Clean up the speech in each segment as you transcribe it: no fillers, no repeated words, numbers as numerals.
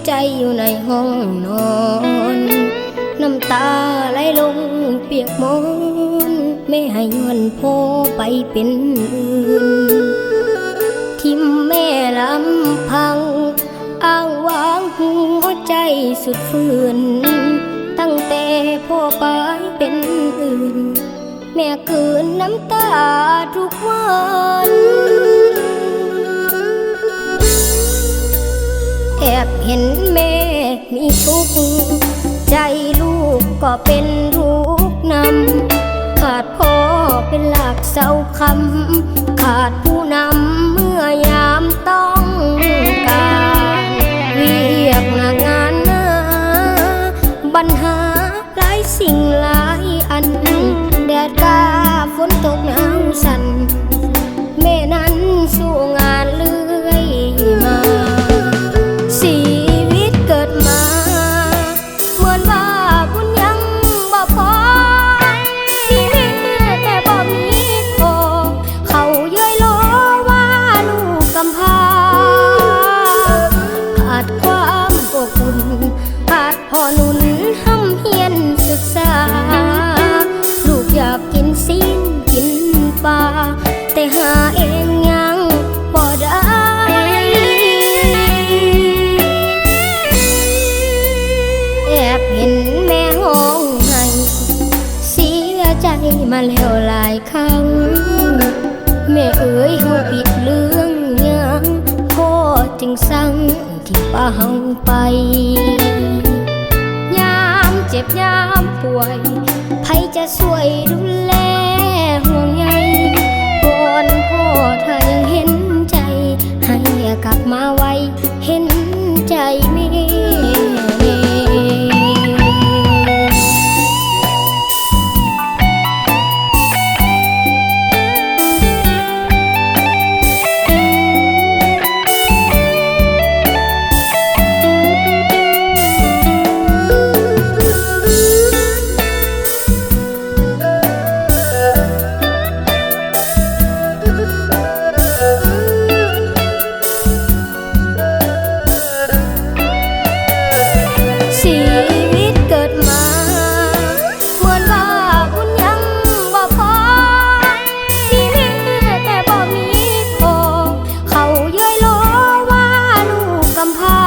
ใจอยู่ในห้องนอนน้ำตาไหลลงเปียกมอนไม่ให้ย้อนพ่อไปเป็นอื่นทิมแม่ลำพังอ้างว้างหัวใจสุดฝืนตั้งแต่พ่อไปเป็นอื่นแม่คืนน้ำตาทุกวันแอบเห็นแม่มีทุกข์ใจลูกก็เป็นทุกข์นำขาดพ่อเป็นหลักเสาคำขาดผู้นำเมื่อยามต้องการเวียกงานนาปัญหาหลายสิ่งหลายอันแดดกาฝนตกหนาวสั่นแม่นั้นสู้งานเลื่อยมาชีวิตเกิดมาเหมือนว่าบุญยังบ่พอมีแม่แต่บ่มีพ่อเขาย้อยล้อว่าลูกกำพร้าขาดความอบอุ่นขาดพ่อหนุนห้ำเฮียนศึกษาลูกอยากกินซีนกินปลาแต่หาเองยังบ่ได้แอบเห็นแม่ห้องไห้เสียใจมาแล้วหลายครั้งแม่เอ๋ยเฮาผิดเรื่องยังพ่อจึงสั่งที่ป้าเฮาไปยามเจ็บยามป่วยใครจะช่วยดูแลห่วงใยก่อนพ่อถ้ายังเห็นใจให้กลับมาไวเห็นใจแม่ชีวิตเกิดมาเหมือนว่าบุญยังบ่พอมีแม่แต่บ่มีพ่อเขาย้อยล้อว่าลูกกำพร้า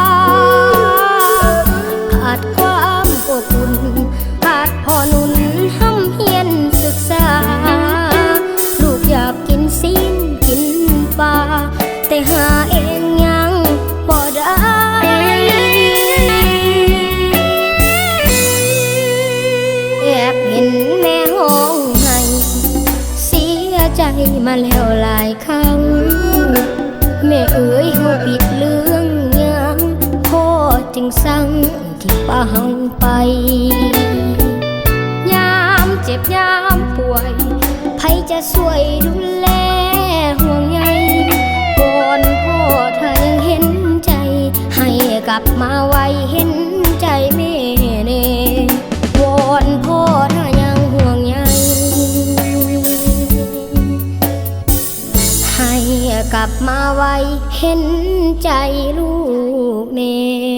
ขาดความอบอุ่นขาดพ่อหนุนห้ำเฮียนศึกษาลูกอยากกินซีนกินปลาแต่หาเองยังบ่ได้แอบเห็นแม่ห้องไห้เสียใจมาแล้วหลายครั้งแม่เอ๋ยเฮาผิดเรื่องยังพ่อจึงสั่งที่ป้าเฮาไปยามเจ็บยามป่วยใครจะช่วยดูแลห่วงใยก่อนพ่อถ้ายังเห็นใจให้กลับมาไวเห็นใจแม่เน่วอนพ่อถ้ายังห่วงใยให้กลับมาไวเห็นใจลูกเน่